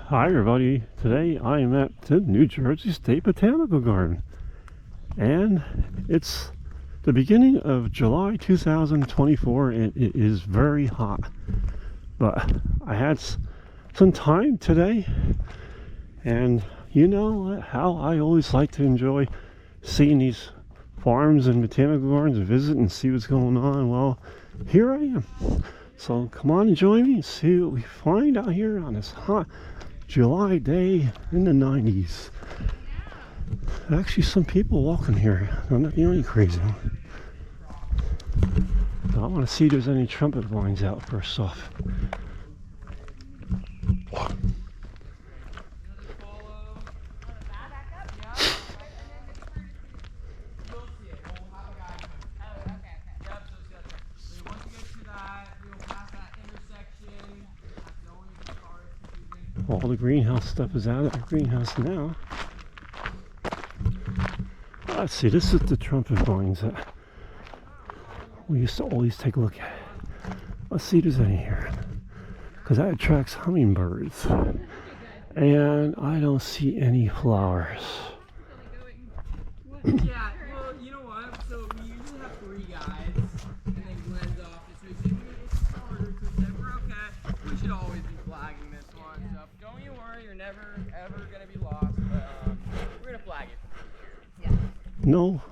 Hi everybody, today I am at the New Jersey State Botanical Garden and it's the beginning of July 2024 and it is very hot, but I had some time today, and you know how I always like to enjoy seeing these farms and botanical gardens, visit and see what's going on. Well, here I am, so come on and join me and see what we find out here on this hot July day in the 90s. Actually, some people walking here. I'm not the only crazy one. I want to see if there's any trumpet vines out first off. All the greenhouse stuff is out of the greenhouse now. Let's see, this is the trumpet vines that we used to always take a look at. Let's see if there's any here, because that attracts hummingbirds. And I don't see any flowers. Yeah, well, you know what? So we usually have 3 guys, and then Glenn's office. So it's harder to say we're okay. We should always be flagging this one. So don't you worry, you're never ever gonna be lost. But we're gonna flag it. Yeah. No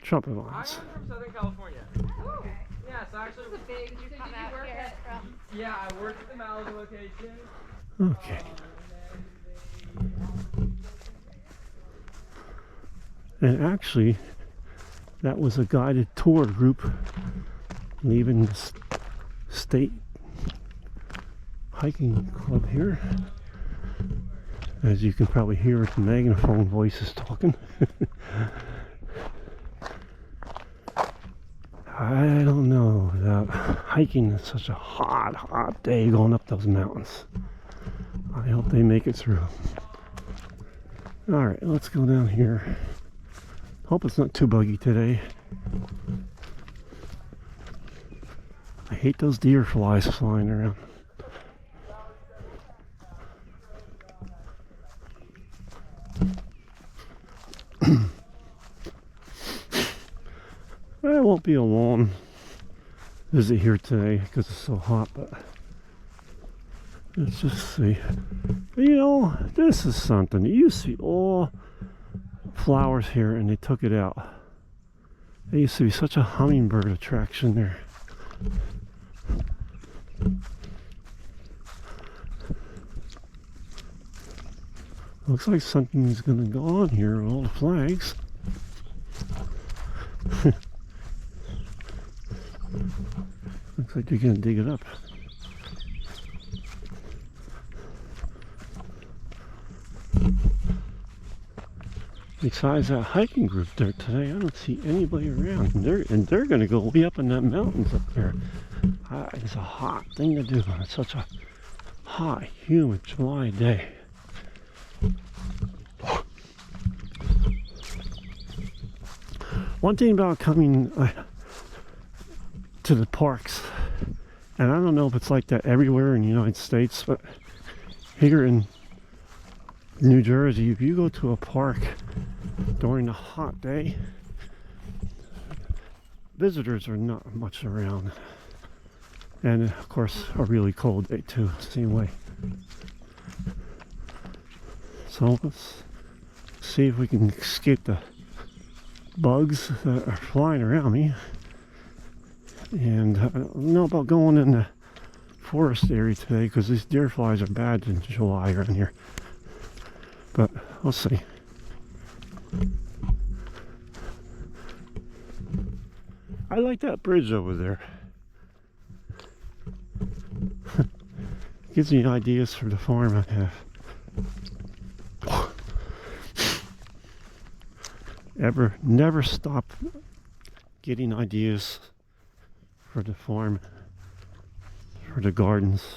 trumpet I'm vines. from Southern California. Oh, okay. Yeah, so actually, It's a big. Did you come out here from? yeah, I worked at the Malibu location. Okay. And actually, that was a guided tour group leaving the state hiking club here. As you can probably hear, the megaphone voices talking. I don't know about hiking such a hot day going up those mountains. I hope they make it through. Alright, let's go down here. Hope it's not too buggy today. I hate those deer flies flying around. It won't be a long visit here today because it's so hot, but let's just see. You know, this is something. You used to be all flowers here and they took it out. There used to be such a hummingbird attraction there. Looks like something's gonna go on here with all the flags. Looks like they're gonna dig it up. Besides that hiking group there today, I don't see anybody around. And they're gonna go way up in that mountains up there. It's a hot thing to do on such a hot, humid July day. One thing about coming to the parks, and I don't know if it's like that everywhere in the United States, but here in New Jersey, if you go to a park during a hot day, visitors are not much around. And of course, a really cold day too, same way. So let's see if we can escape the bugs that are flying around me. And I don't know about going in the forest area today because these deer flies are bad in July around here. But we'll see. I like that bridge over there. Gives me ideas for the farm I have. Never stop getting ideas for the farm, for the gardens.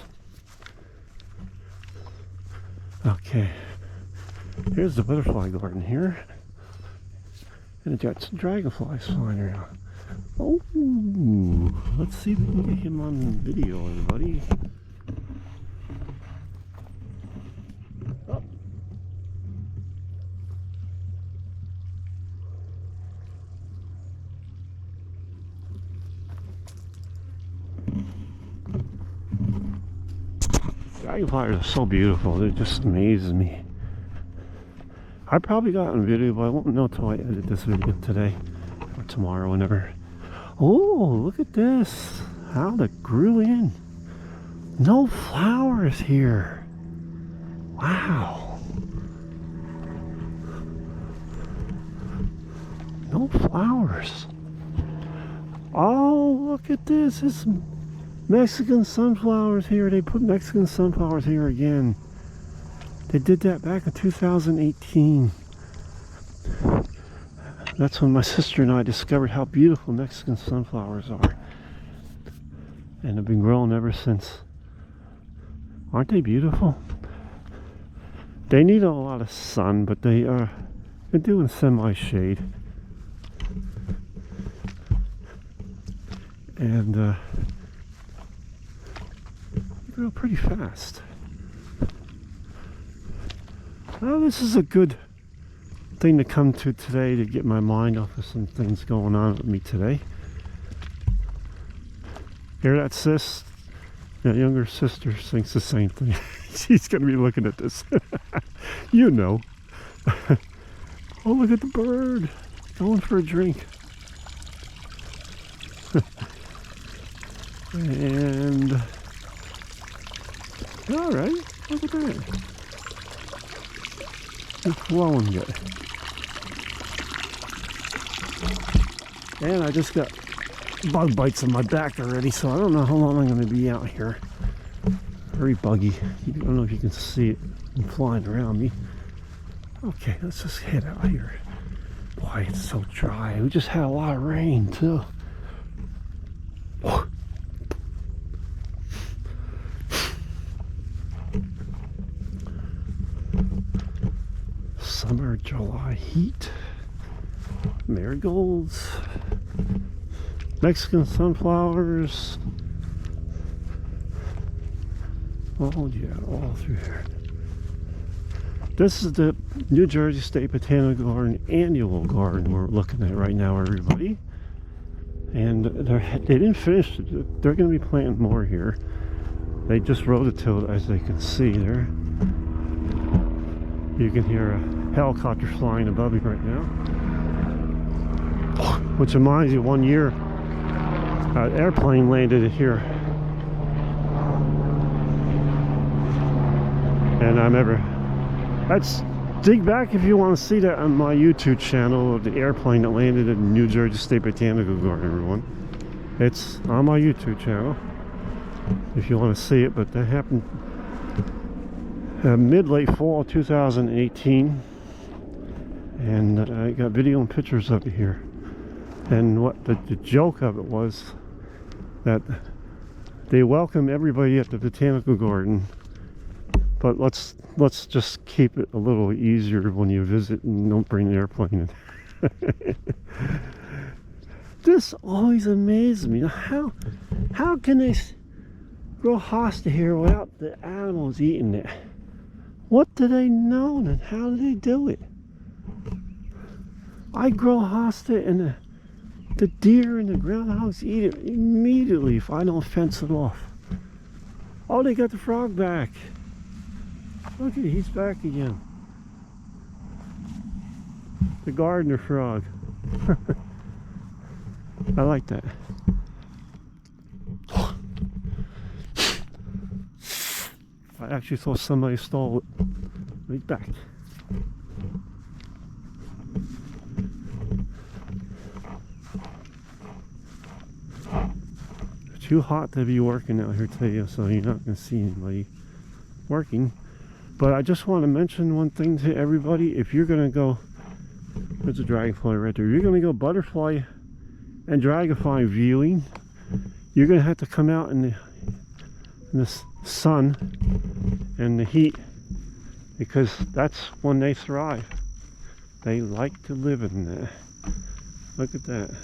Okay, here's the butterfly garden here, and it got some dragonflies flying around. Oh, let's see if we can get him on video, everybody. Dragonflies are so beautiful. It just amazes me. I probably got on video, but I won't know till I edit this video today or tomorrow, whenever. Oh, look at this. How they grew in. No flowers here. Wow. No flowers. Oh, look at this. It's Mexican sunflowers here. They put Mexican sunflowers here again. They did that back in 2018. That's when my sister and I discovered how beautiful Mexican sunflowers are. And have been growing ever since. Aren't they beautiful? They need a lot of sun, but they're doing semi-shade. And they grow pretty fast. Well, this is a good thing to come to today to get my mind off of some things going on with me today. Hear that, sis? That younger sister thinks the same thing. She's going to be looking at this. You know. Oh, look at the bird. Going for a drink. And... alright, look at that. It's flowing good. And I just got bug bites on my back already, so I don't know how long I'm going to be out here. Very buggy. I don't know if you can see it flying around me. Okay, let's just head out here. Boy, it's so dry. We just had a lot of rain too. Summer, July heat. Marigolds. Mexican sunflowers. Oh yeah, all through here. This is the New Jersey State Botanical Garden annual garden we're looking at right now, everybody. And they didn't finish it. They're going to be planting more here. They just rototilled, as they can see there. You can hear a helicopter flying above me right now. Which reminds you, one year, an airplane landed here. And that's, dig back if you want to see that on my YouTube channel of the airplane that landed at New Jersey State Botanical Garden, everyone. It's on my YouTube channel if you want to see it, but that happened mid-late fall 2018, and I got video and pictures of it here. And what the joke of it was that they welcome everybody at the Botanical Garden, but let's just keep it a little easier when you visit and don't bring the airplane in. This always amazes me. How can they grow hosta here without the animals eating it? What do they know and how do they do it? I grow hosta and the deer and the groundhogs eat it immediately if I don't fence it off. Oh, they got the frog back. Look at it, he's back again. The gardener frog. I like that. I actually thought somebody stole it. Right back. It's too hot to be working out here today, so you're not going to see anybody working. But I just want to mention one thing to everybody. If you're going to go, there's a dragonfly right there. You're going to go butterfly and dragonfly viewing. You're going to have to come out in the sun and the heat, because that's when they thrive. They like to live in there. Look at that.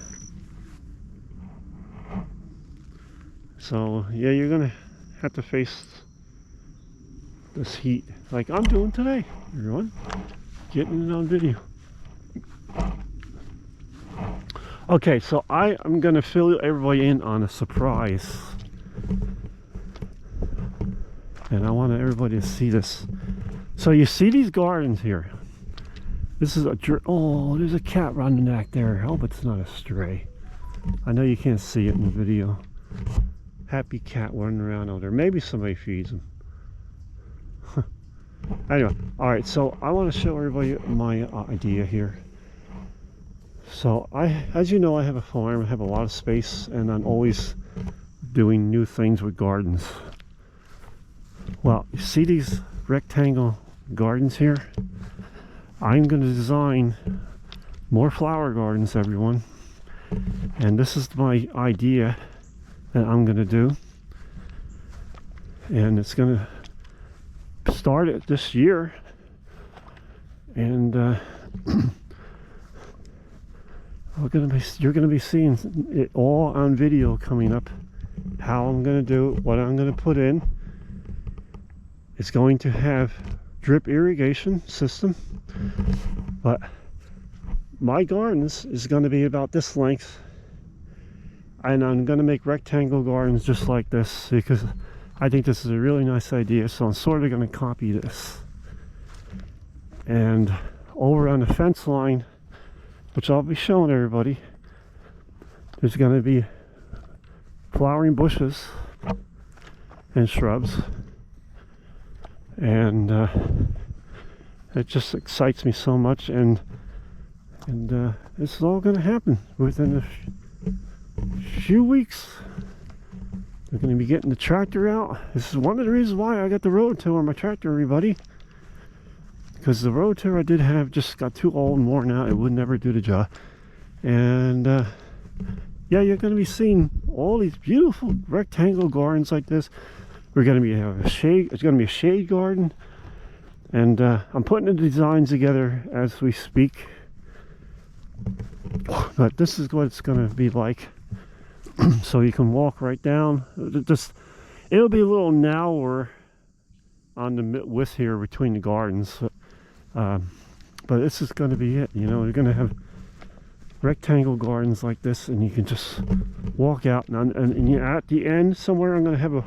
So yeah, you're going to have to face this heat like I'm doing today, everyone. Getting it on video. Okay, so I am going to fill everybody in on a surprise. and I want everybody to see this. So you see these gardens here. This is oh, there's a cat running back there. I hope it's not a stray. I know you can't see it in the video. Happy cat running around over there. Maybe somebody feeds him. Anyway, alright, so I want to show everybody my idea here. So as you know, I have a farm, I have a lot of space, and I'm always doing new things with gardens. Well, you see these rectangle gardens here? I'm going to design more flower gardens, everyone. And this is my idea that I'm going to do. And it's going to start it this year. And you're going to be seeing it all on video coming up. How I'm going to do it, what I'm going to put in. It's going to have drip irrigation system, but my gardens is going to be about this length, and I'm going to make rectangle gardens just like this because I think this is a really nice idea. So I'm sort of going to copy this. And over on the fence line, which I'll be showing everybody, there's going to be flowering bushes and shrubs, and it just excites me so much, and this is all going to happen within a few weeks. We're going to be getting the tractor out. This is one of the reasons why I got the Rototill on my tractor, everybody, because the Rototill I did have just got too old and worn out. It would never do the job. And yeah, you're going to be seeing all these beautiful rectangle gardens like this. We're going to have a shade. It's going to be a shade garden, and I'm putting the designs together as we speak. But this is what it's going to be like. So you can walk right down. It'll be a little narrower on the width here between the gardens, but this is going to be it. You know, you're going to have rectangle gardens like this, and you can just walk out, and at the end somewhere I'm going to have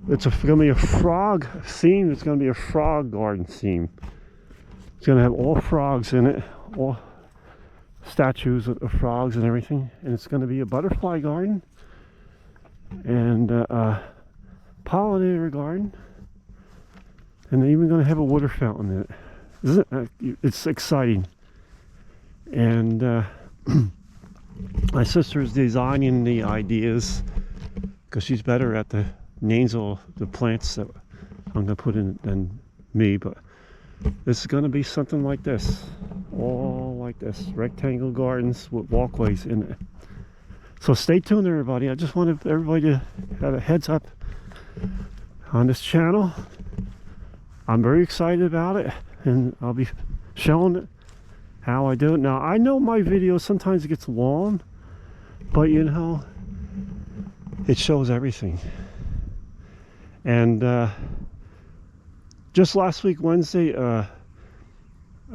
it's going to be a frog theme. It's going to be a frog garden theme. It's going to have all frogs in it, all statues of frogs and everything, and it's going to be a butterfly garden and a pollinator garden, and they're even going to have a water fountain in it. Isn't it? It's exciting. And my sister is designing the ideas because she's better at the names of the plants that I'm going to put in than me, but this is going to be something like this, all like this, rectangle gardens with walkways in it. So stay tuned, everybody. I just wanted everybody to have a heads up on this channel. I'm very excited about it, and I'll be showing it how I do it. Now, I know my video sometimes it gets long, but you know, it shows everything. And just last week, Wednesday, a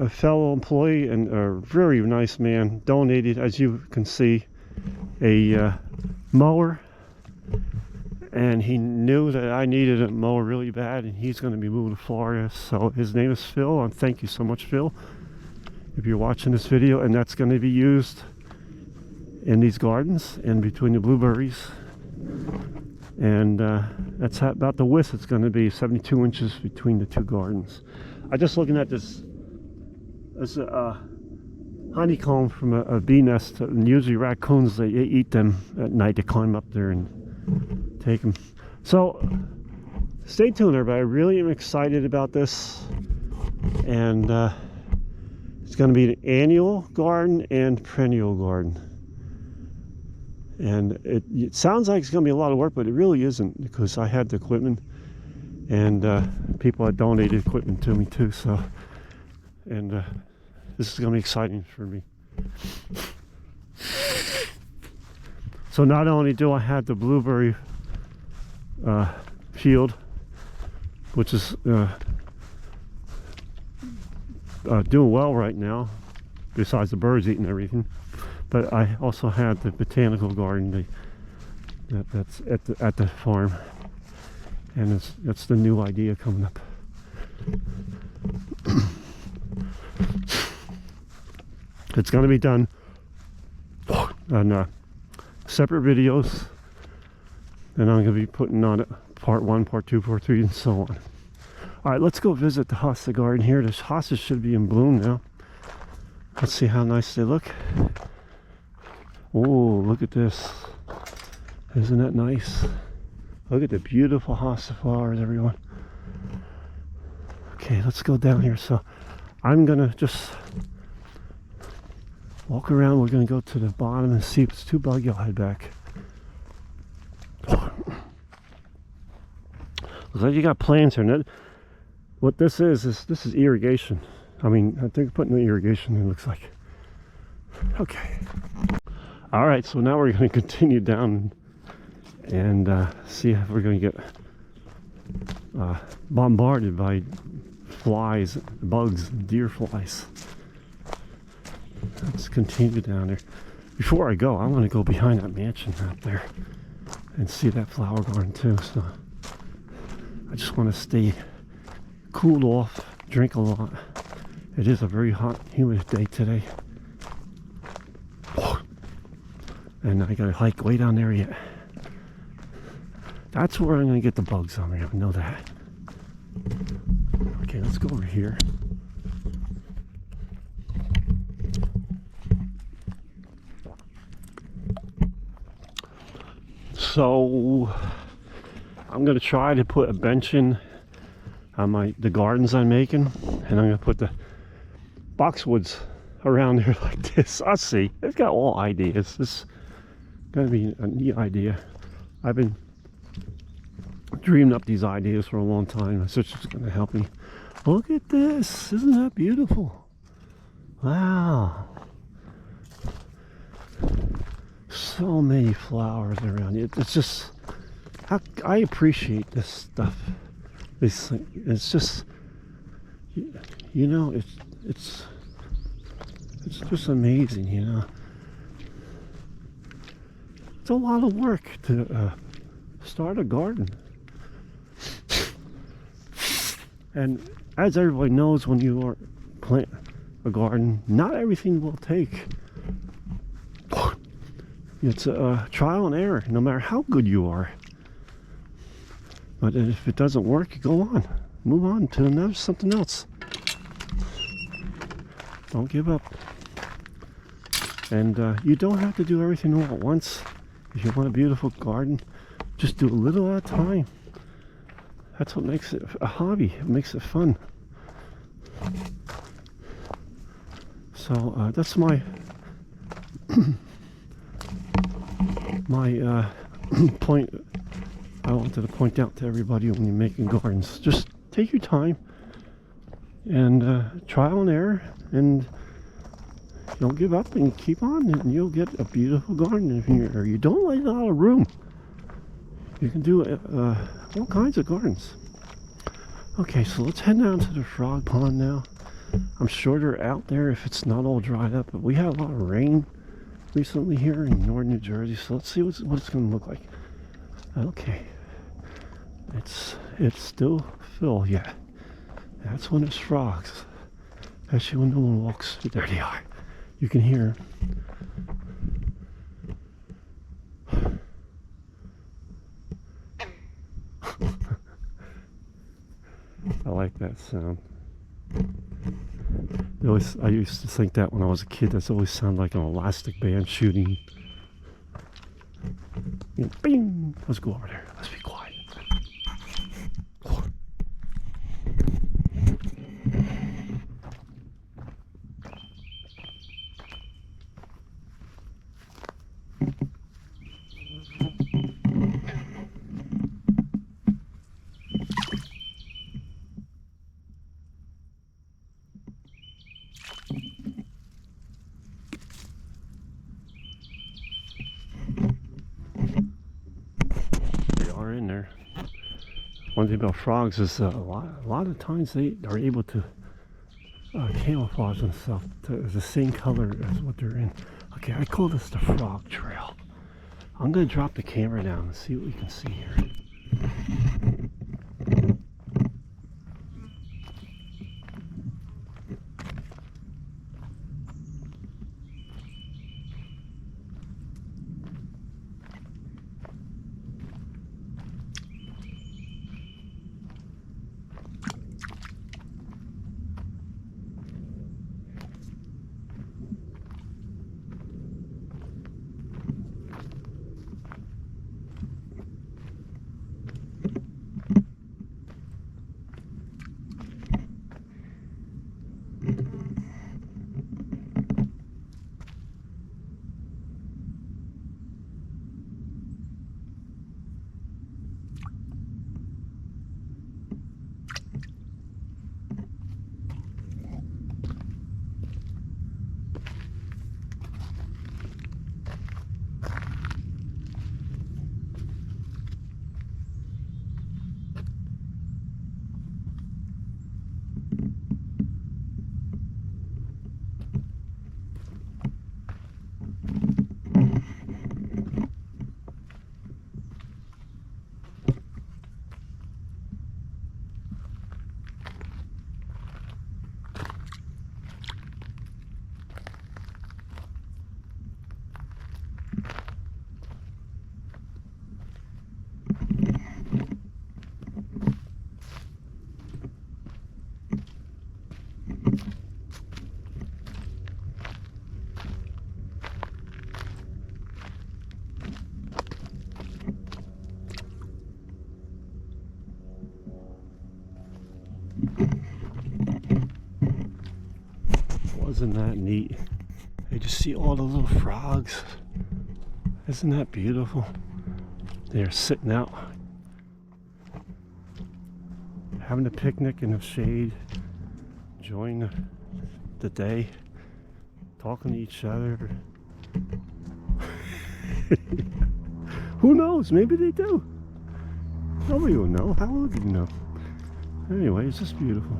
fellow employee and a very nice man donated, as you can see, a mower. And he knew that I needed a mower really bad, and he's going to be moving to Florida. So his name is Phil, and thank you so much, Phil, if you're watching this video. And that's going to be used in these gardens and between the blueberries. And that's about the width. It's going to be 72 inches between the two gardens. I'm just looking at this. It's a honeycomb from a bee nest, and usually raccoons, they eat them at night. They climb up there and take them. So stay tuned, everybody. I really am excited about this, and it's going to be an annual garden and perennial garden. And it sounds like it's going to be a lot of work, but it really isn't, because I had the equipment, and people had donated equipment to me too. So, and this is going to be exciting for me. So not only do I have the blueberry field, which is doing well right now, besides the birds eating everything, but I also have the botanical garden that's at the farm. And that's the new idea coming up. It's going to be done on separate videos, and I'm going to be putting on it part 1, part 2, part 3, and so on. All right, let's go visit the hosta garden here. The hostas should be in bloom now. Let's see how nice they look. Oh, look at this. Isn't that nice? Look at the beautiful hosta flowers, everyone. Okay, let's go down here. So I'm going to just walk around. We're going to go to the bottom and see if it's too buggy. I'll head back. Looks like you got plants here. And what this is this is irrigation. I mean, I think putting the irrigation in, it looks like. Okay. All right, so now we're going to continue down and see if we're going to get bombarded by flies, bugs, deer flies. Let's continue down there. Before I go, I want to go behind that mansion out there and see that flower garden too. So I just want to stay cooled off, drink a lot. It is a very hot, humid day today. And I gotta hike way down there yet. That's where I'm gonna get the bugs on me, I know that. Okay, let's go over here. So I'm gonna try to put a bench in on the gardens I'm making, and I'm gonna put the boxwoods around there like this. I'll see. It's got all ideas. This is gonna be a neat idea. I've been dreaming up these ideas for a long time. My sister's gonna help me. Look at this. Isn't that beautiful? Wow. So many flowers around it. It's just, I appreciate this stuff. It's just, you know, it's just amazing, you know. It's a lot of work to start a garden. And as everybody knows, when you are plant a garden, not everything will take. It's a trial and error, no matter how good you are. But if it doesn't work, go on. Move on to something else. Don't give up. And you don't have to do everything all at once. If you want a beautiful garden, just do a little at a time. That's what makes it a hobby. It makes it fun. So that's my point. I wanted to point out to everybody when you're making gardens. Just take your time and trial and error, and don't give up and keep on, and you'll get a beautiful garden. If you don't like a lot of room, you can do all kinds of gardens. Okay, so let's head down to the frog pond now. I'm sure they're out there if it's not all dried up, but we had a lot of rain recently here in northern New Jersey, so let's see what it's going to look like. Okay, it's still full. Yeah, that's when it's frogs, especially when no one walks. There they are. You can hear them. I like that sound. I used to think that when I was a kid. That's always sounded like an elastic band shooting. You know, bing! Let's go over there. Let's be quiet. In there. One thing about frogs is a lot of times they are able to camouflage themselves to the same color as what they're in. Okay, I call this the frog trail. I'm going to drop the camera down and see what we can see here. Wasn't that neat? You just see all the little frogs. Isn't that beautiful? They're sitting out, having a picnic in the shade, enjoying the day, talking to each other. Who knows? Maybe they do. Nobody will know. How would you know? Anyway, it's just beautiful.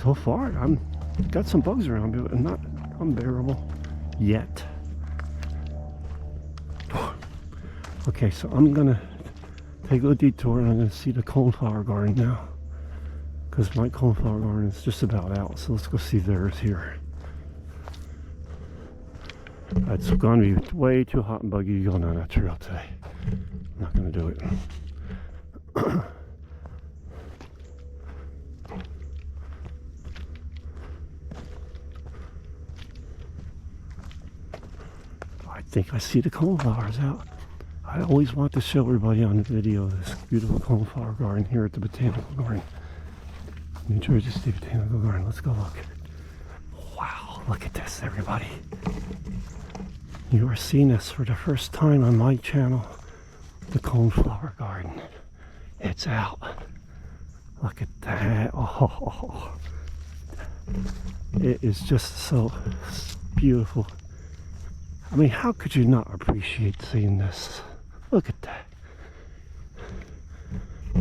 So far, I'm got some bugs around me, but not unbearable yet. Okay, so I'm gonna take a detour and I'm gonna see the coneflower garden now, because my coneflower garden is just about out. So let's go see theirs here. It's gonna be way too hot and buggy going on that trail today. I'm not gonna do it. I think I see the coneflowers out. I always want to show everybody on the video this beautiful coneflower garden here at the Botanical Garden. New Jersey State Botanical Garden. Let's go look. Wow, look at this, everybody. You are seeing this for the first time on my channel, the coneflower garden. It's out. Look at that. Oh, it is just so beautiful. I mean, how could you not appreciate seeing this? Look at that.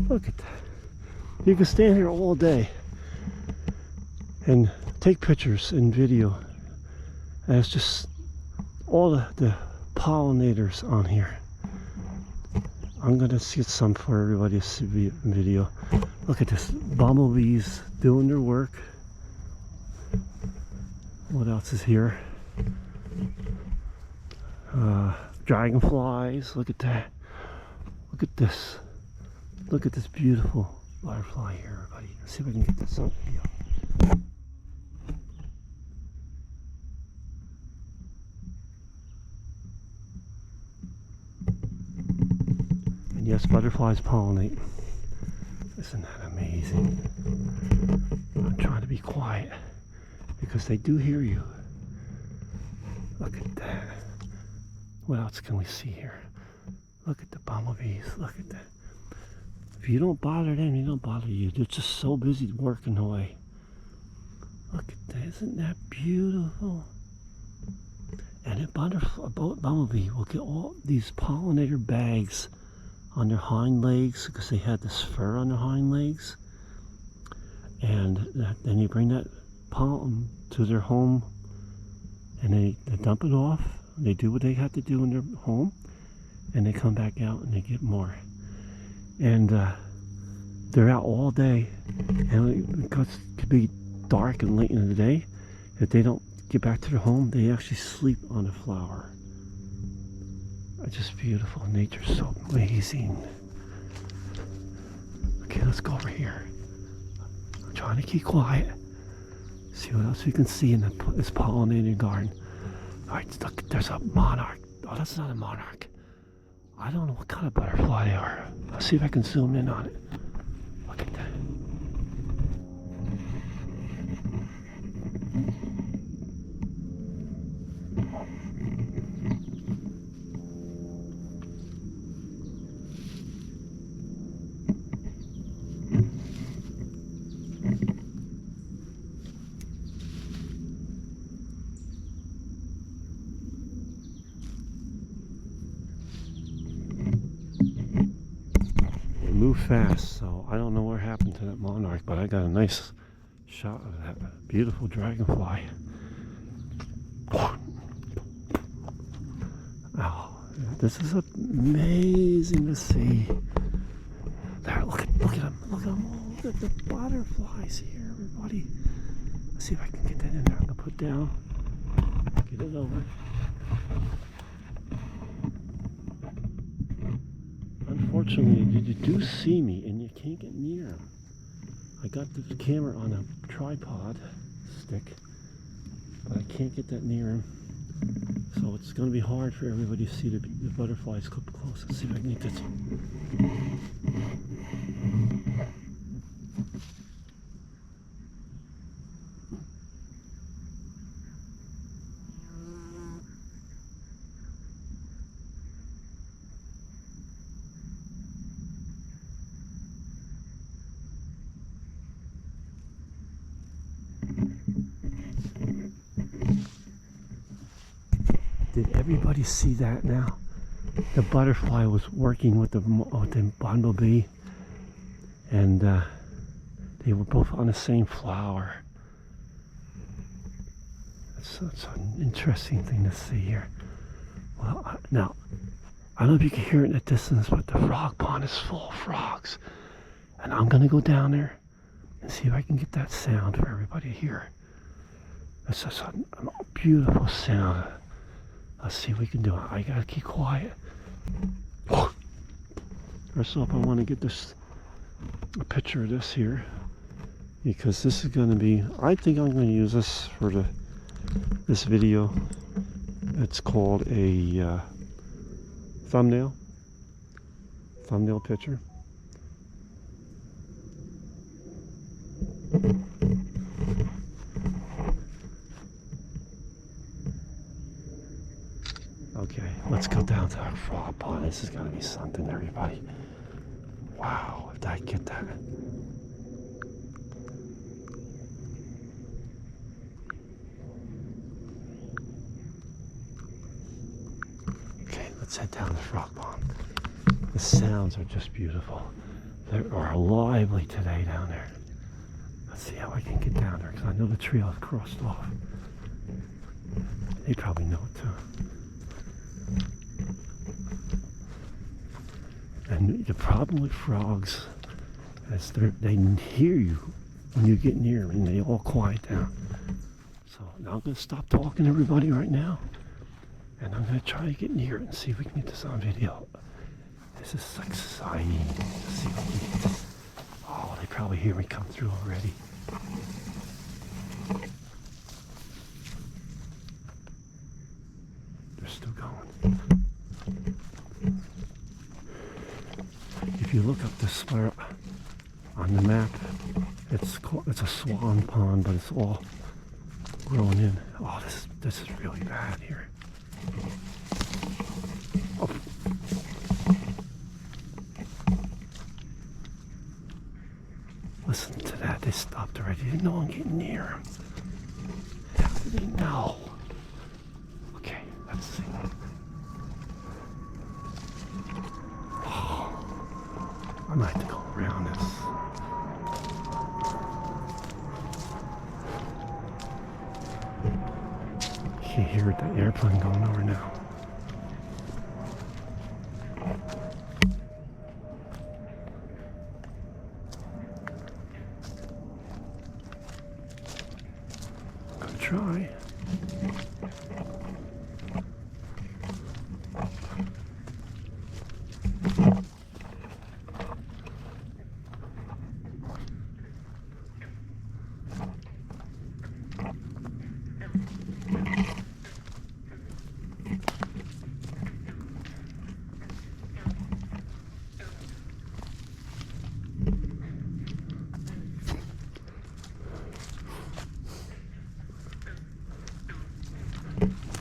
Look at that. You can stand here all day and take pictures and video. And it's just all the pollinators on here. I'm gonna see some for everybody to see video. Look at this. Bumblebees doing their work. What else is here? Dragonflies. Look at that. Look at this. Look at this beautiful butterfly here, everybody. Let's see if I can get this on video. And yes, butterflies pollinate. Isn't that amazing? I'm trying to be quiet because they do hear you. Look at that. What else can we see here? Look at the bumblebees. Look at that. If you don't bother them, they don't bother you. They're just so busy working away. Look at that. Isn't that beautiful? And a bumblebee will get all these pollinator bags on their hind legs because they had this fur on their hind legs. And then you bring that pollen to their home and they dump it off. They do what they have to do in their home, and they come back out and they get more. And they're out all day, and because it could be dark and late in the day, if they don't get back to their home, they actually sleep on a flower. It's just beautiful. Nature's so amazing. Okay, let's go over here. I'm trying to keep quiet. See what else we can see in this pollinated garden. Alright, look, there's a monarch. Oh, that's not a monarch. I don't know what kind of butterfly they are. Let's see if I can zoom in on it. Look at that. Move fast, so I don't know what happened to that monarch, but I got a nice shot of that beautiful dragonfly. Oh, this is amazing to see. There, look at them, look at them. Oh, look at the butterflies here, everybody. Let's see if I can get that in there. I'm gonna put down, get it over. Unfortunately, you do see me and you can't get near them. I got the camera on a tripod stick, but I can't get that near him. So it's going to be hard for everybody to see the butterflies up close. Let's see if I can get this. everybody see that now? The butterfly was working with the bumblebee, and they were both on the same flower. It's an interesting thing to see here. Well, now, I don't know if you can hear it in the distance, but the frog pond is full of frogs. And I'm going to go down there and see if I can get that sound for everybody to hear. It's just a beautiful sound. Let's see if we can do it. I got to keep quiet. First off, I want to get a picture of this here, because this is going to be, I think I'm going to use this for this video. It's called a thumbnail picture. Okay, let's go down to our frog pond. This is gonna be something, everybody. Wow, if I get that. Okay, let's head down the frog pond. The sounds are just beautiful. They are lively today down there. Let's see how I can get down there, because I know the trail is crossed off. They probably know it too. And the problem with frogs is they hear you when you get near them, and they all quiet down. So now I'm going to stop talking to everybody right now, and I'm going to try to get near it and see if we can get this on video. This is exciting to see if we can get this. Oh, they probably hear me come through already. They're still going. If you look up this spot on the map, it's a swan pond, but it's all grown in. Oh, this is really bad here. Oh. Listen to that. They stopped already. They didn't know I'm getting near them. How did they know? Okay, let's see. I might have to go around this. You can hear the airplane going over now. I'm gonna try.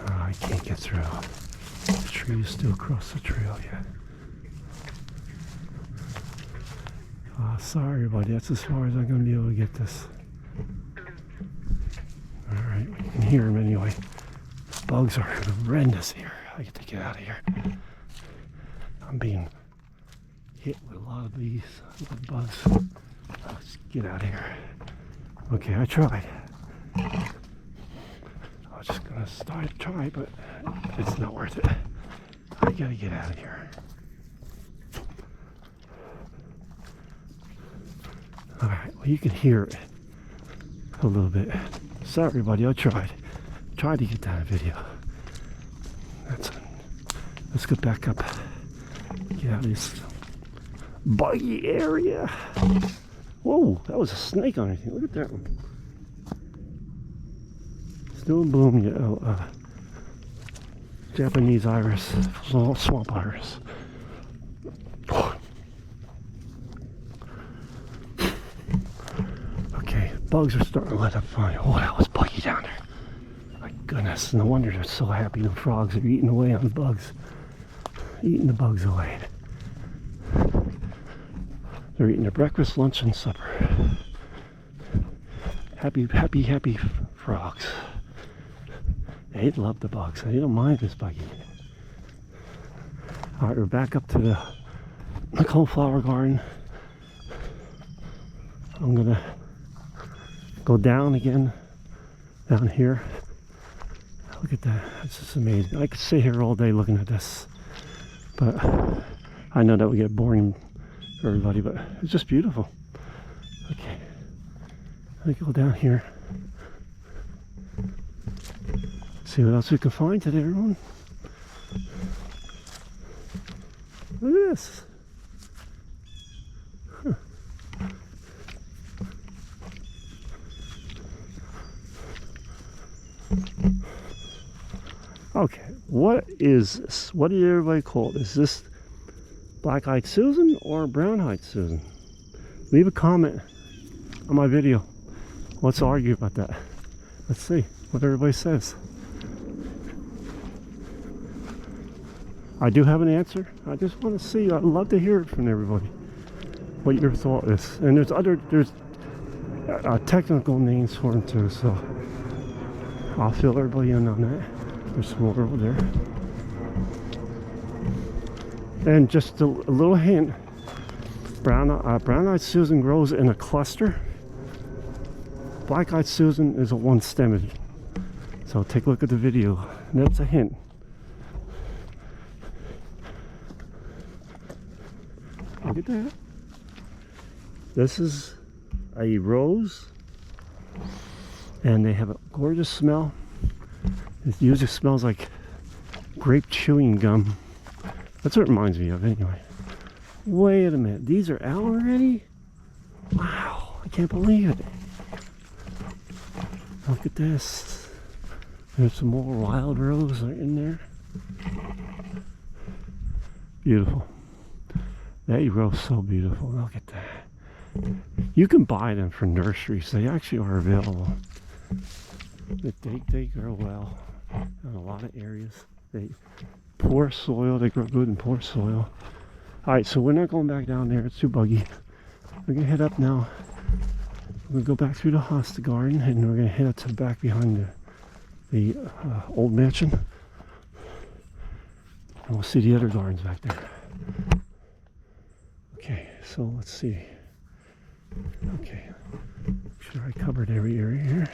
I can't get through. The tree is still across the trail yet. Sorry everybody, that's as far as I'm going to be able to get this. Alright, you can hear them anyway. Bugs are horrendous here. I get to get out of here. I'm being hit with a lot of bees, a lot of bugs. Let's get out of here. Okay, I tried. I was just gonna try, but it's not worth it. I gotta get out of here. Alright, well you can hear it a little bit. Sorry everybody, I tried. Tried to get that video. Let's get back up. Get out of this buggy area. Whoa, that was a snake on anything. Look at that one. Still in bloom yet. Japanese iris, swamp iris. Okay, bugs are starting to let up finally. Oh, that was buggy down there. My goodness, no wonder they're so happy. The frogs are eating away on the bugs. Eating the bugs away. They're eating their breakfast, lunch, and supper. Happy, happy, happy frogs. They love the bugs. They don't mind this buggy. All right, we're back up to the cauliflower garden. I'm gonna go down again, down here. Look at that, it's just amazing. I could sit here all day looking at this, but I know that would get boring for everybody, but it's just beautiful. Okay, let me go down here. See what else we can find today, everyone. Look at this. Huh. Okay, what is this? What did everybody call it? Is this black-eyed Susan or brown-eyed Susan? Leave a comment on my video. Let's argue about that. Let's see what everybody says. I do have an answer. I just want to see. I'd love to hear it from everybody. What your thought is. And there's technical names for them too. So I'll fill everybody in on that. There's some more over there. And just a little hint. Brown-eyed Susan grows in a cluster. Black-eyed Susan is a one-stemmed. So take a look at the video. And that's a hint. Look at that. This is a rose, and they have a gorgeous smell. It usually smells like grape chewing gum. That's what it reminds me of anyway. Wait a minute, these are out already? Wow, I can't believe it. Look at this. There's some more wild rose in there. Beautiful. They grow so beautiful. Look at that. You can buy them from nurseries. They actually are available. They grow well in a lot of areas. They poor soil. They grow good in poor soil. All right, so we're not going back down there. It's too buggy. We're gonna head up now. We're gonna go back through the hosta garden, and we're gonna head up to the back behind the old mansion. And we'll see the other gardens back there. Okay, so let's see. Okay, make sure I covered every area here.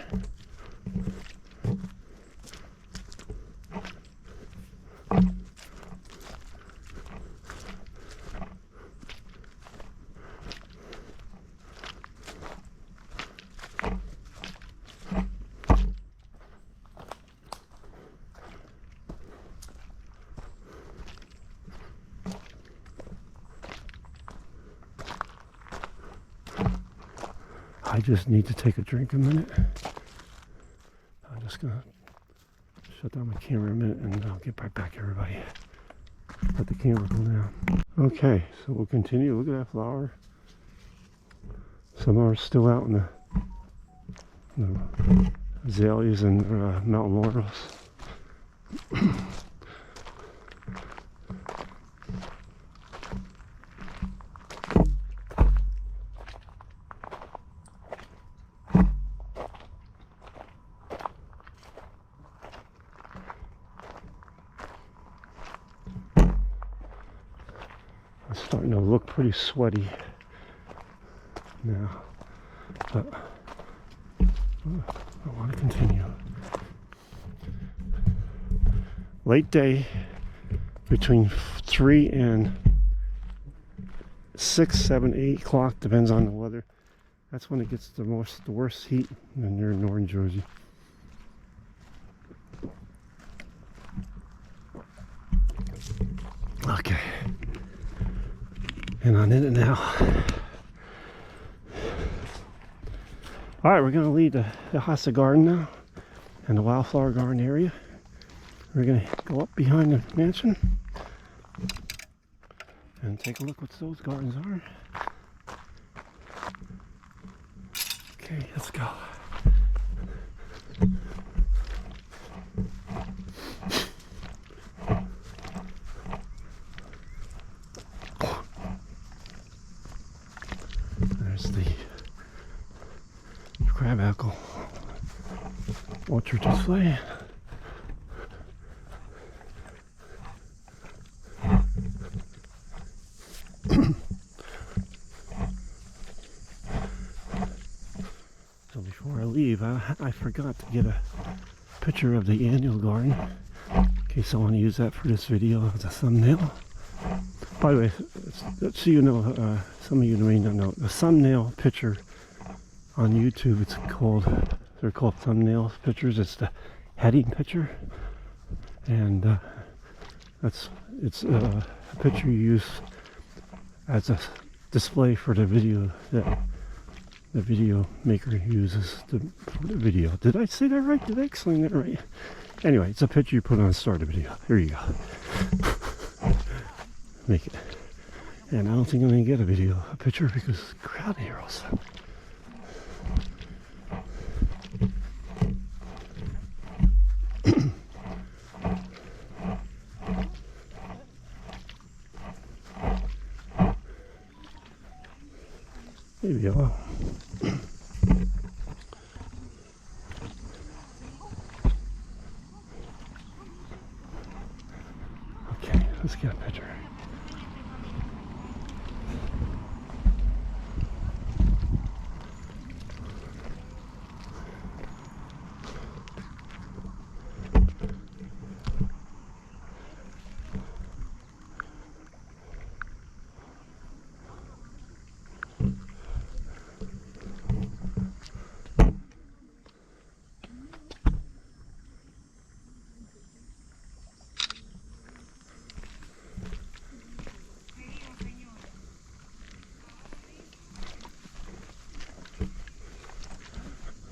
I just need to take a drink a minute. I'm just gonna shut down my camera a minute and I'll get right back, everybody. Let the camera go down. Okay, so we'll continue. Look at that flower. Some are still out in the azaleas and mountain laurels. It's starting to look pretty sweaty now, but I want to continue. Late day, between 3 and 6, 7, 8 o'clock, depends on the weather. That's when it gets the worst heat when you're in northern Jersey. Okay. And I'm in it now. All right, we're gonna leave the hosta garden now and the wildflower garden area. We're gonna go up behind the mansion and take a look what those gardens are. Okay, let's go. There's the crabapple orchard display. So before I leave, I forgot to get a picture of the annual garden in case I want to use that for this video as a thumbnail. By the way, so you know, some of you may not know, the thumbnail picture on YouTube, they're called thumbnail pictures. It's the heading picture, and it's a picture you use as a display for the video that the video maker uses for the video. Did I say that right? Did I explain that right? Anyway, it's a picture you put on the start of the video. Here you go. Make it. And I don't think I'm going to get a picture because it's crowded here also. Maybe I will. Okay, let's get a picture.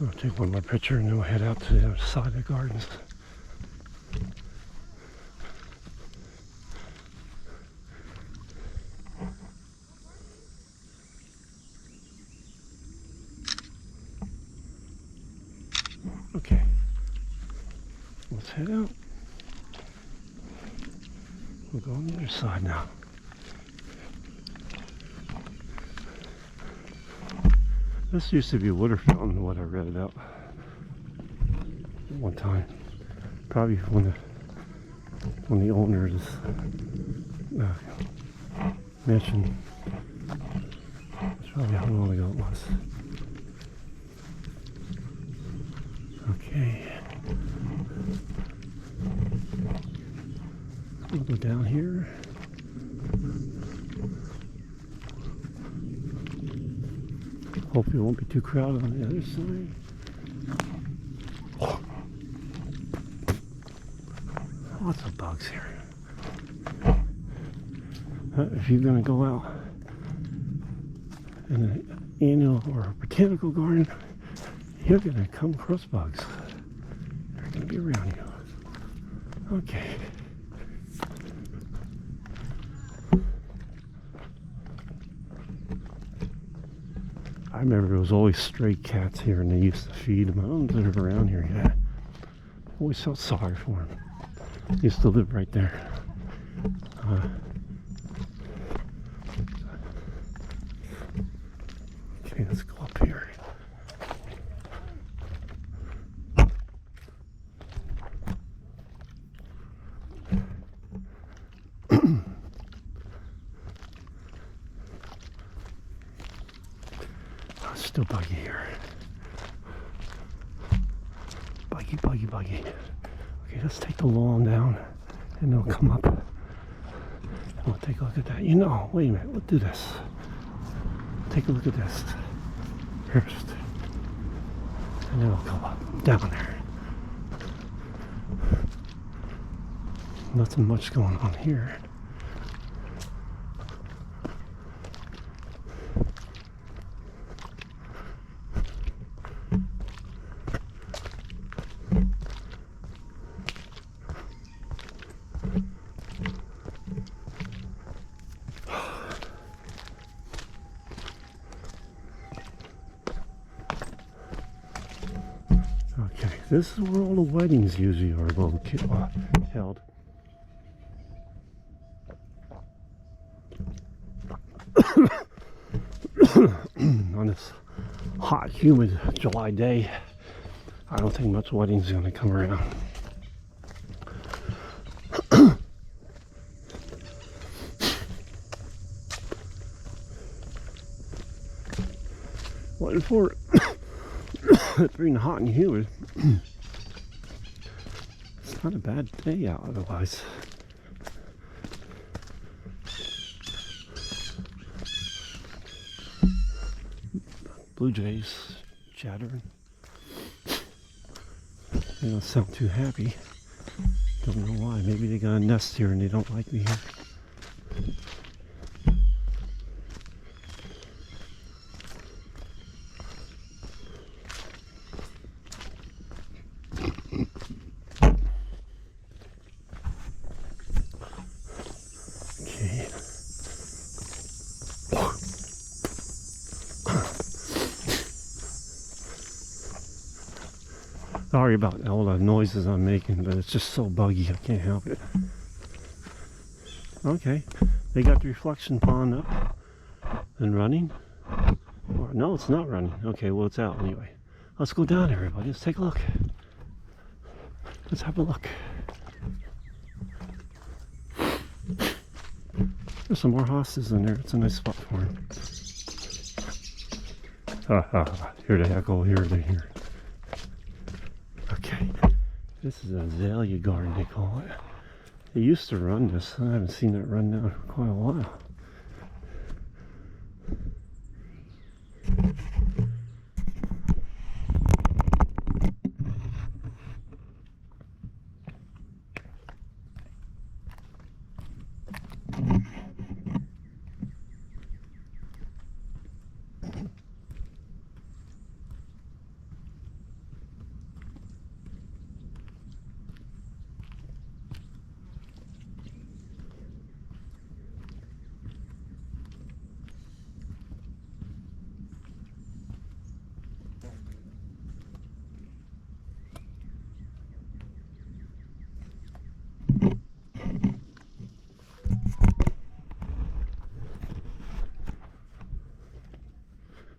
I'll take one more picture and then we'll head out to the other side of the gardens. Okay, let's head out. We'll go on the other side now. This used to be a water fountain, what I read about one time. Probably when the owner of this mansion. That's probably how long ago it was. Okay. We'll go down here. Hopefully it won't be too crowded on the other side. Lots of bugs here. If you're going to go out in an annual or a botanical garden, you're going to come across bugs. They're going to be around you. Okay. I remember there was always stray cats here and they used to feed them. I don't live around here yet. Always felt sorry for them. Used to live right there. Okay, let's go up here. Still buggy here. Buggy. Okay, let's take the lawn down and they'll come up. And we'll take a look at that. You know, wait a minute, we'll do this. Take a look at this first. And then we'll go up, down there. Nothing much going on here. Okay, this is where all the weddings usually are held. On this hot, humid July day, I don't think much weddings are going to come around. Waiting for it. Pretty hot and humid. It's not a bad day out otherwise. Blue jays chattering. They don't sound too happy. Don't know why. Maybe they got a nest here and they don't like me here. Okay. Sorry about all the noises I'm making, but it's just so buggy, I can't help it. Okay, they got the reflection pond up and running. Or, no, it's not running. Okay, well, it's out anyway. Let's go down, everybody. Let's take a look. Let's have a look. There's some more hostas in there. It's a nice spot for them. Here they go. Here they here. Okay, this is an azalea garden, they call it. They used to run this. I haven't seen it run now for quite a while.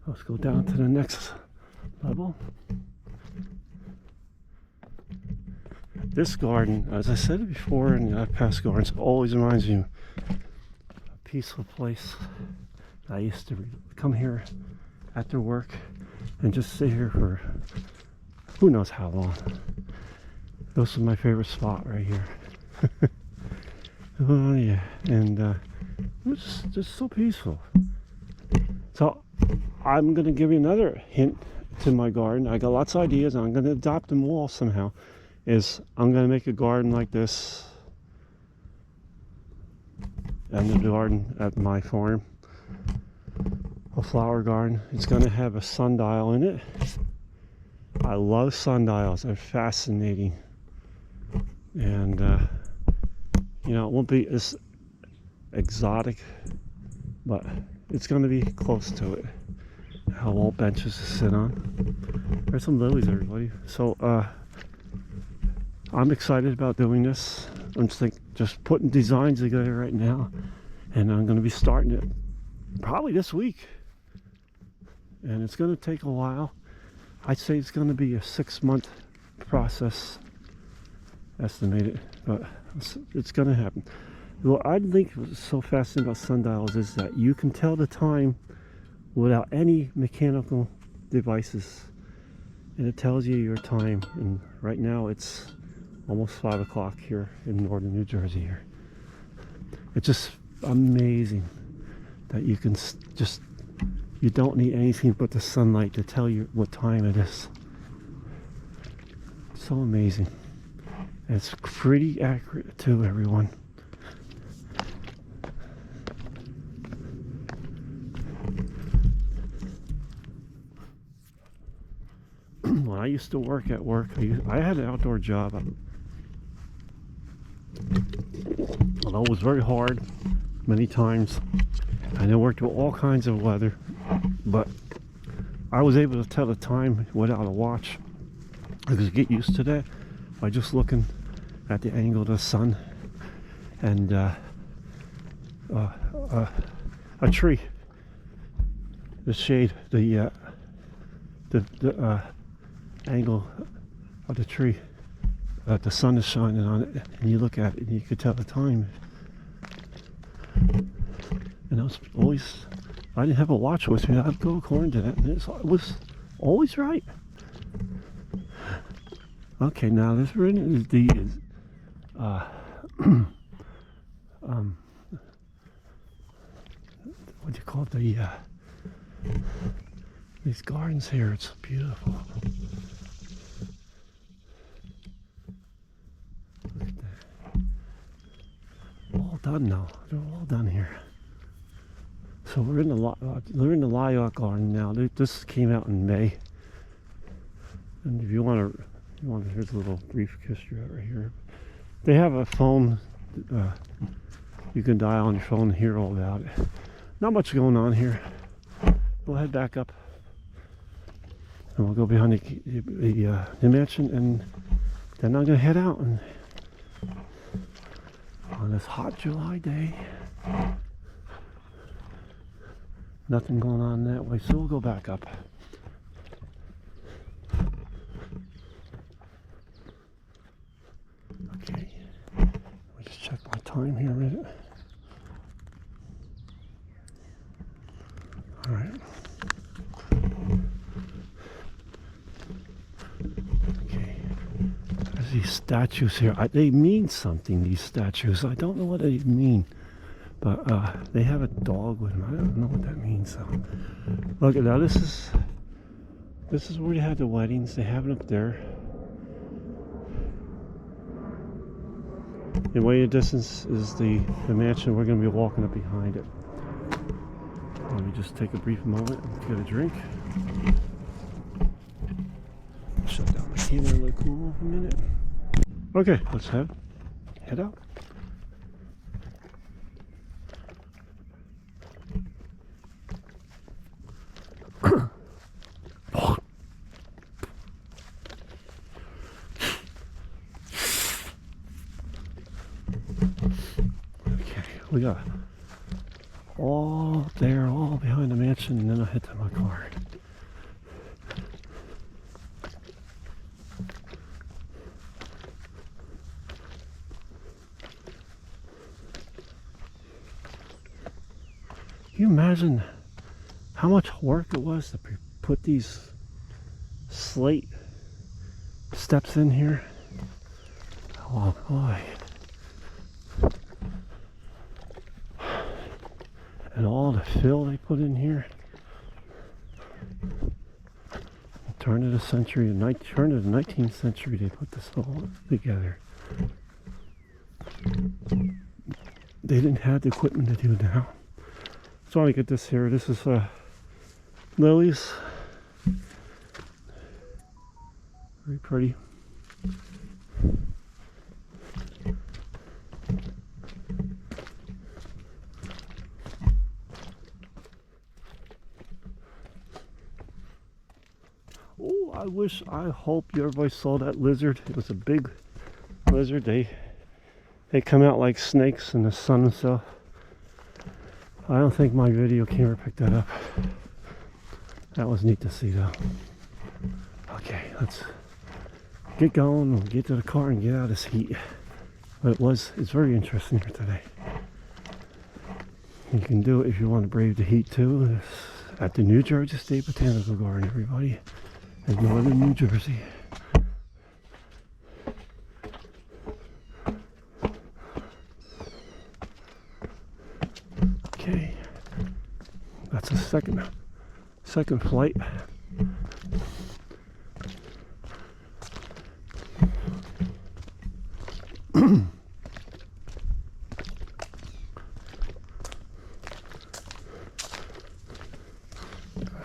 Let's go down to the next level. This garden, as I said before in the past gardens, always reminds me of a peaceful place. I used to come here after work and just sit here for who knows how long. This is my favorite spot right here. Oh yeah, and it's just so peaceful. So I'm going to give you another hint to my garden. I got lots of ideas. I'm going to adopt them all somehow. I'm going to make a garden like this, and the garden at my farm, a flower garden. It's going to have a sundial in it. I love sundials. They're fascinating, and you know, it won't be as exotic, but it's going to be close to it. Have all benches to sit on. There's some lilies, everybody. So I'm excited about doing this. I'm just putting designs together right now, and I'm going to be starting it probably this week. And it's going to take a while. I'd say it's going to be a 6-month process, estimated, but it's going to happen. What I think was so fascinating about sundials is that you can tell the time without any mechanical devices, and it tells you your time. And right now it's almost 5 o'clock here in northern New Jersey here. It's just amazing that you can you don't need anything but the sunlight to tell you what time it is. So amazing. And it's pretty accurate too, everyone. When I used to work at work, I had an outdoor job. Although it was very hard many times, and I worked with all kinds of weather, but I was able to tell the time without a watch. I could get used to that by just looking at the angle of the sun and a tree, the shade, the angle of the tree, the sun is shining on it, and you look at it and you could tell the time. And I was always, I didn't have a watch with me. I'd go according to that, and it was always right. Okay, now this written is the what do you call it? These gardens here. It's beautiful. Look at that. All done now. They're all done here. So we're in the Lilac Garden now. This came out in May. And if you want to, here's a little brief history right here. They have a phone. You can dial on your phone and hear all about it. Not much going on here. We'll head back up, and we'll go behind the mansion, and then I'm gonna head out and on this hot July day. Nothing going on that way, so we'll go back up. Okay, let me just check my time here a minute. All right. Okay. There's these statues here. They mean something, these statues. I don't know what they mean. But they have a dog with them. I don't know what that means. So look at now. This is where they have the weddings. They have it up there. And way in the distance is the mansion. We're going to be walking up behind it. Let me just take a brief moment and get a drink. Shut down the camera, let it cool off a minute. Okay, let's head out. Okay, we got all there, all behind the mansion, and then I'll head to my car. Can you imagine how much work it was to put these slate steps in here? Oh boy. And all the fill they put in here. Turn of the century, turn of the 19th century, they put this all together. They didn't have the equipment to do now. So I get this here. This is lilies. Very pretty. Oh, I hope everybody saw that lizard. It was a big lizard. They come out like snakes in the sun and stuff. I don't think my video camera picked that up. That was neat to see though. Okay, let's get going. We'll get to the car and get out of this heat. But it's very interesting here today. You can do it if you want to brave the heat too. It's at the New Jersey State Botanical Garden, everybody, in northern New Jersey. Okay, that's a second flight.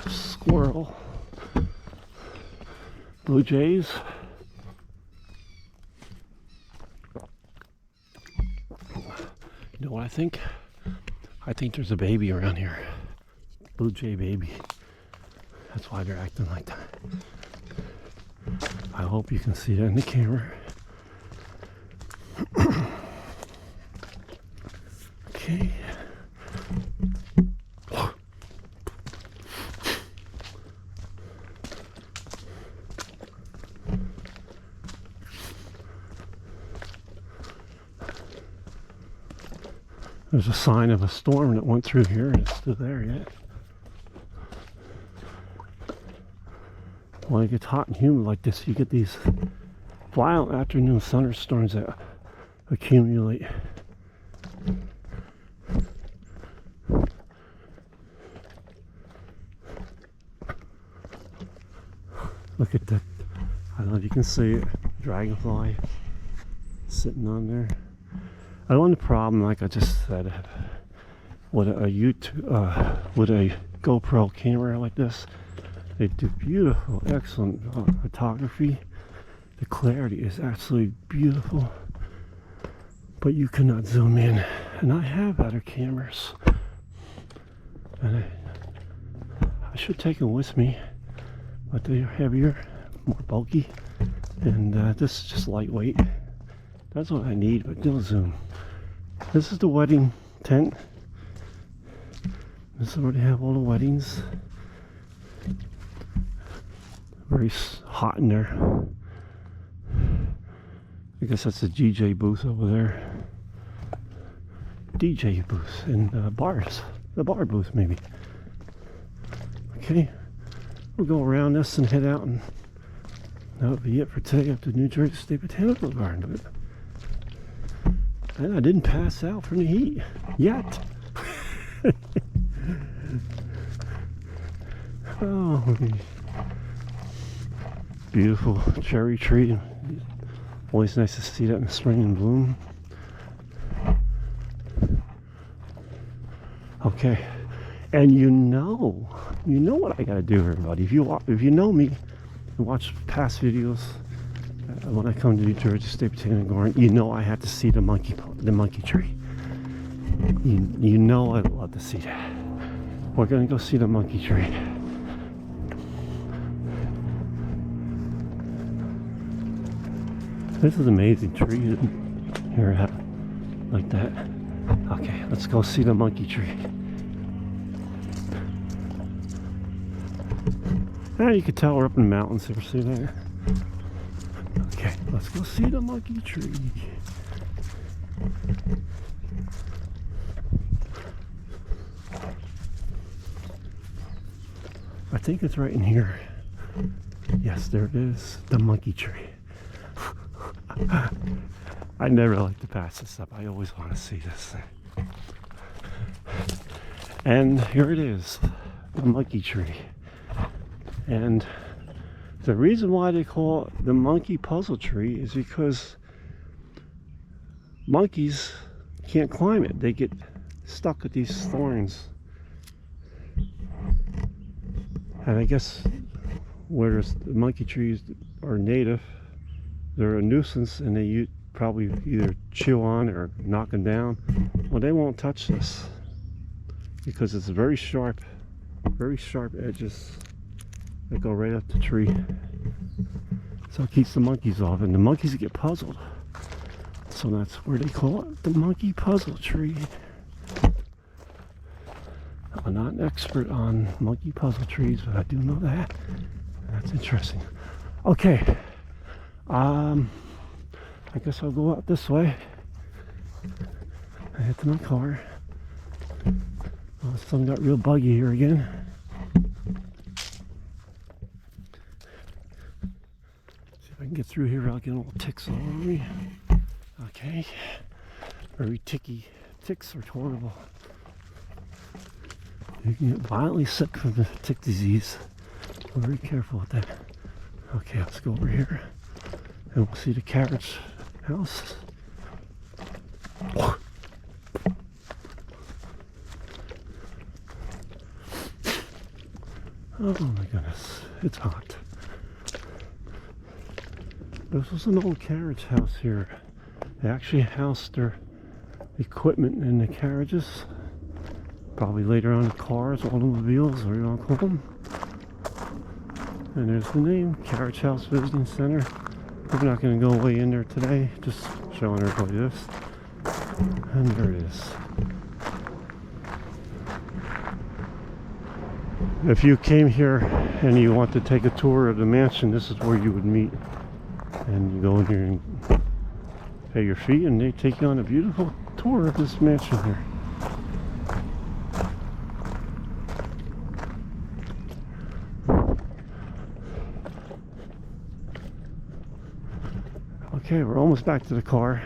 Squirrel, blue jays. You know what I think? I think there's a baby around here. Blue jay baby. That's why they're acting like that. I hope you can see that in the camera. Okay. There's a sign of a storm that went through here and it's still there yet. when it gets hot and humid like this, you get these violent afternoon thunderstorms that accumulate. Look at that. I don't know if you can see it. Dragonfly sitting on there. The only problem, like I just said, with with a GoPro camera like this, they do beautiful, excellent photography. The clarity is absolutely beautiful, but you cannot zoom in. And I have better cameras, and I should take them with me, but they're heavier, more bulky, and this is just lightweight. That's what I need, but no zoom. This is the wedding tent. This is where they have all the weddings. Very hot in there. I guess that's the DJ booth over there. DJ booth and bars. The bar booth, maybe. Okay, we'll go around this and head out, and that'll be it for today up to New Jersey State Botanical Garden. And I didn't pass out from the heat yet. Oh, beautiful cherry tree. Always nice to see that in spring and bloom. Okay, and you know what I gotta do, everybody. If you know me and watch past videos, when I come to New Jersey State Botanical Garden, you know I have to see the monkey tree. You know I love to see that. We're gonna go see the monkey tree. This is an amazing tree here, like that. Okay, let's go see the monkey tree. Now you can tell we're up in the mountains here, see that? Okay, let's go see the monkey tree. I think it's right in here. Yes, there it is, the monkey tree. I never like to pass this up. I always want to see this thing. And here it is, the monkey tree. And the reason why they call it the monkey puzzle tree is because monkeys can't climb it. They get stuck with these thorns. And I guess where the monkey trees are native, they're a nuisance, and they probably either chew on or knock them down. Well, they won't touch this because it's very sharp edges that go right up the tree. So it keeps the monkeys off, and the monkeys get puzzled. So that's where they call it the monkey puzzle tree. I'm not an expert on monkey puzzle trees, but I do know that. That's interesting. Okay. I guess I'll go out this way. I head to my car. Oh, the sun got real buggy here again. See if I can get through here without getting little ticks all over me. Okay. Very ticky. Ticks are horrible. You can get violently sick from the tick disease. I'm very careful with that. Okay, let's go over here. And we'll see the carriage house. Oh my goodness, it's hot. This was an old carriage house here. They actually housed their equipment in the carriages. Probably later on the cars, automobiles, or you want to call them. And there's the name, Carriage House Visiting Center. We're not going to go way in there today, just showing everybody this. And there it is. If you came here and you want to take a tour of the mansion, this is where you would meet. And you go in here and pay your fee, and they take you on a beautiful tour of this mansion here. Okay, we're almost back to the car.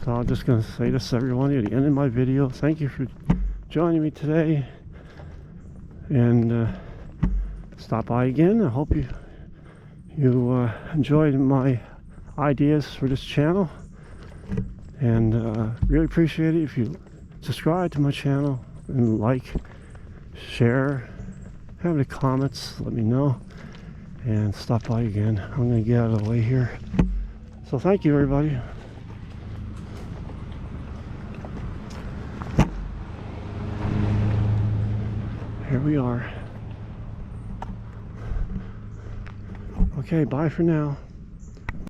So I'm just going to say this to everyone at the end of my video. Thank you for joining me today. And stop by again. I hope you enjoyed my ideas for this channel. And really appreciate it if you subscribe to my channel and like, share, have any comments, let me know. And stop by again. I'm going to get out of the way here. So thank you, everybody. Here we are. Okay, bye for now.